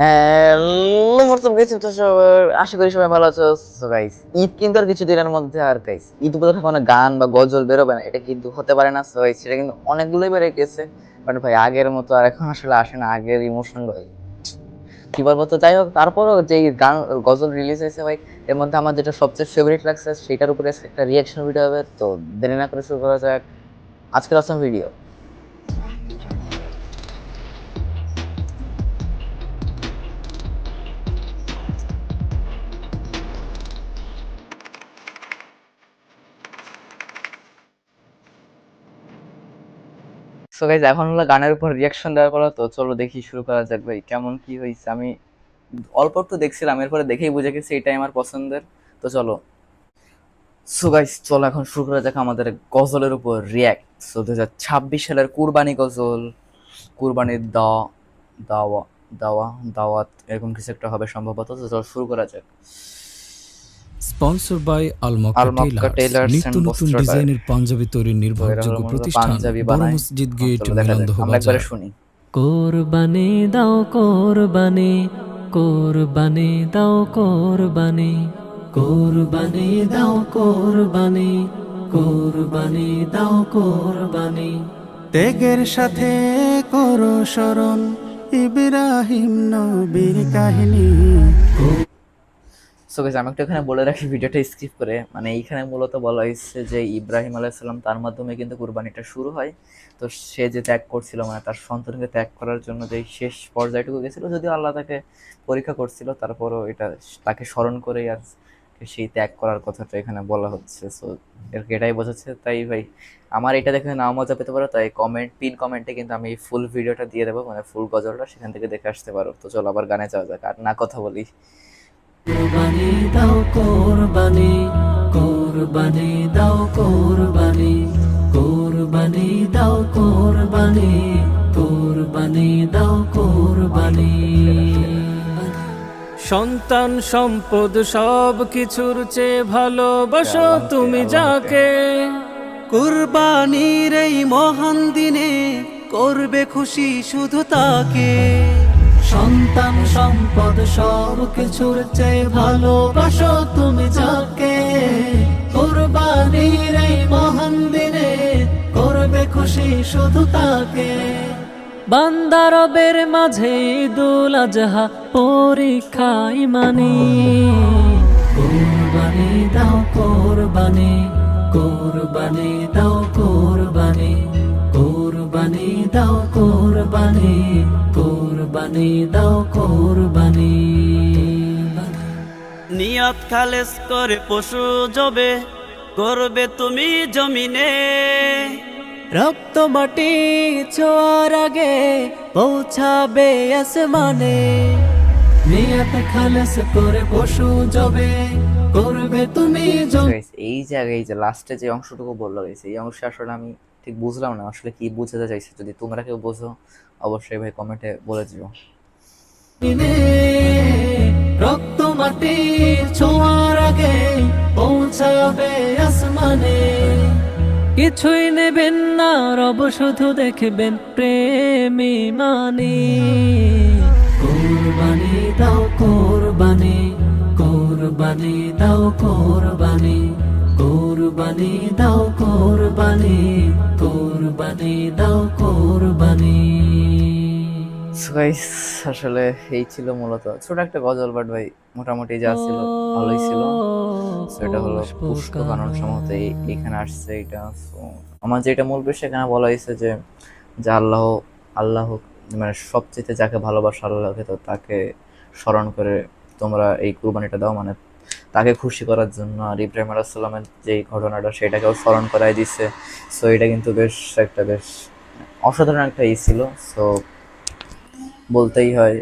Hello WhatsApp guys, তো আশা করি সবাই ভালো আছো। সো গাইস, ঈদ কিন্তু আর কিছু দিনের মধ্যে, আর গাইস ঈদ উপলক্ষে কোনো গান বা গজল বেরোবে না এটা কিন্তু হতে পারে না। সো গাইস, সেটা কিন্তু অনেকগুলোই বেড়ে গেছে, বাট ভাই আগের মতো আর এখন আসলে আসে না, আগের ইমোশন কি বলবো। তো যাই হোক, তারপরও যে গান গজল রিলিজ হয়েছে ভাই, এর মধ্যে আমার যেটা সবচেয়ে ফেভারিট লাগছে সেটার উপরে একটা রিয়াকশন ভিডিও হবে। তো দেরি না করে শুরু করা যাক আজকের অসম ভিডিও। সো গাইজ, এখন হলো গানের উপর রিয়াকশন দেওয়ার পালা। তো চলো দেখি, শুরু করা যাক ভাই, কেমন কি হয়েছে। আমি অল্প একটু দেখছিলাম, এরপরে দেখেই বুঝে গেছি এটাই আমার পছন্দের। তো চলো, সো গাইজ চলো এখন শুরু করা যাক আমাদের গজলের উপর রিয়াক্ট। সো 2026 সালের কুরবানি গজল, কুরবানির দাওয়া দাওয়া দাওয়াত এরকম কিছু একটা হবে সম্ভবত। তো চলো শুরু করা যাক। Sponsor by Al Al Makka Makka tailors, tailors Nitya and Notun Bastralay. ডিজাইনের পাঞ্জাবি তৈরির তো এরা হলো নির্ভরযোগ্য মূলত প্রতিষ্ঠান পাঞ্জাবি বড় বানায়। মসজিদ এখন গেট, চলো দেখা যাক, মেলন্দহ আমরা একবারে বাজার। শুনি। কোরবানি দাও কোরবানি, কোরবানি দাও কোরবানি, কোরবানি দাও কোরবানি, কোরবানি দাও কোরবানি। ত্যাগের সাথে করো স্মরণ ইব্রাহিম নবীর কাহিনী। সো গাইস, আমি একটু এখানে বলে রাখি ভিডিওটা স্কিপ করে, মানে এইখানে মূলত বলা হয়েছে যে ইব্রাহিম আলাইসাল্লাম, তার মাধ্যমে কিন্তু কুরবানিটা শুরু হয়। তো সে যে ত্যাগ করছিল, মানে তার সন্তানকে ত্যাগ করার জন্য যে শেষ পর্যায়টুকু গেছিল, যদিও আল্লাহ তাকে পরীক্ষা করছিল, তারপরও এটা তাকে স্মরণ করেই আর সেই ত্যাগ করার কথাটা এখানে বলা হচ্ছে। সো এটাই বোঝাচ্ছে। তাই ভাই, আমার এটা দেখে নাও মজা পেতে পারো, তাই পিন কমেন্টে কিন্তু আমি ফুল ভিডিওটা দিয়ে দেবো, মানে ফুল গজলটা, সেখান থেকে দেখে আসতে পারো। তো চলো আবার গানে যাওয়া যাক, আর না কথা বলি। কোরবানি দাও কোরবানি, কোরবানি দাও কোরবানি, কোরবানি দাও কোরবানি, কোরবানি দাও কোরবানি। সন্তান সম্পদ সব কিছুর চেয়ে ভালোবাসো তুমি যাকে। কুরবানির এই মহান দিনে করবে খুশি শুধু তাকে। সন্তান সম্পদ সব কিছুর চেয়ে ভালোবাসো তুমি যাকে। কোরবানির এই মহান দিনে করবে খুশি শুধু তাকে। বান্দা রবের মাঝে ঈদুল আজহা পরীক্ষাই মানি। কোরবানি দাও কোরবানি, কোরবানি দাও কোরবানি, কোরবানি দাও কোরবানি, কোরবানি দাও কোরবানি। নিয়ত খালেস করে পশু জবে করবে তুমি জমিনে। রক্ত মাটি ছোঁয়ার আগে পৌঁছাবে আসমানে। নিয়ত খালেস করে পশু জবে করবে তুমি Guys, এই জায়গায় এই যে লাস্টে যে অংশটুকু বললো গেছে, এই অংশে আসলে আমি ঠিক বুঝলাম না আসলে কি বুঝাতে চাইছে। যদি তোমরা কেউ বোঝো অবশ্যই ভাই কমেন্টে বলে দিও। জমিনে। রক্ত মাটি ছোঁয়ার আগে পৌঁছাবে আসমানে। কিছুই নেবেন না রব, শুধু দেখবেন প্রেমী মানি। কোরবানি দাও কোরবানি, কোরবানি দাও কোরবানি, কোরবানি দাও কোরবানি, কোরবানি দাও কোরবানি। So guys, আসলে এই ছিল মূলত ছোট একটা গজল, বাট ভাই মোটামুটি যা ছিল ভালোই ছিল। So এটা হলো পুষ্প কানন সম্ভবত এখানে আসছে এটা। So আমার যেটা মূল বিষয় এখানে বলা হয়েছে যে যে আল্লাহ আল্লাহ মানে সবচেয়ে যাকে ভালোবাসা আল্লাহকে, তো তাকে স্মরণ করে তোমরা এই কুরবানিটা দাও, মানে তাকে খুশি করার জন্য। আর ইব্রাহিম আলাইহিস সালামের যে ঘটনাটা সেটাকেও স্মরণ করাই দিচ্ছে। সো এটা কিন্তু বেশ অসাধারণ একটা ছিল। সো বলতেই হয়।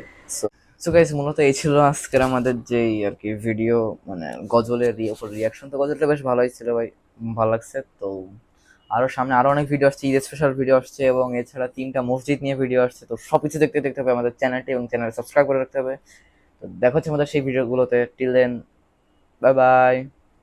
সো গাইস, মূলত এই ছিল আজকের আমাদের যেই আর কি ভিডিও, মানে গজলের উপর রিয়াকশন। তো গজলটা বেশ ভালোই ছিল ভাই, ভালো লাগছে। তো আরো সামনে আরো অনেক ভিডিও আসছে, ঈদ স্পেশাল ভিডিও আসছে, এবং এছাড়া 3টা মসজিদ নিয়ে ভিডিও আসছে। তো সবকিছু দেখতে দেখতে হবে আমাদের চ্যানেলটি, এবং চ্যানেল সাবস্ক্রাইব করে রাখতে হবে। তো দেখা হচ্ছে আমাদের সেই ভিডিওগুলোতে। Till then, bye by.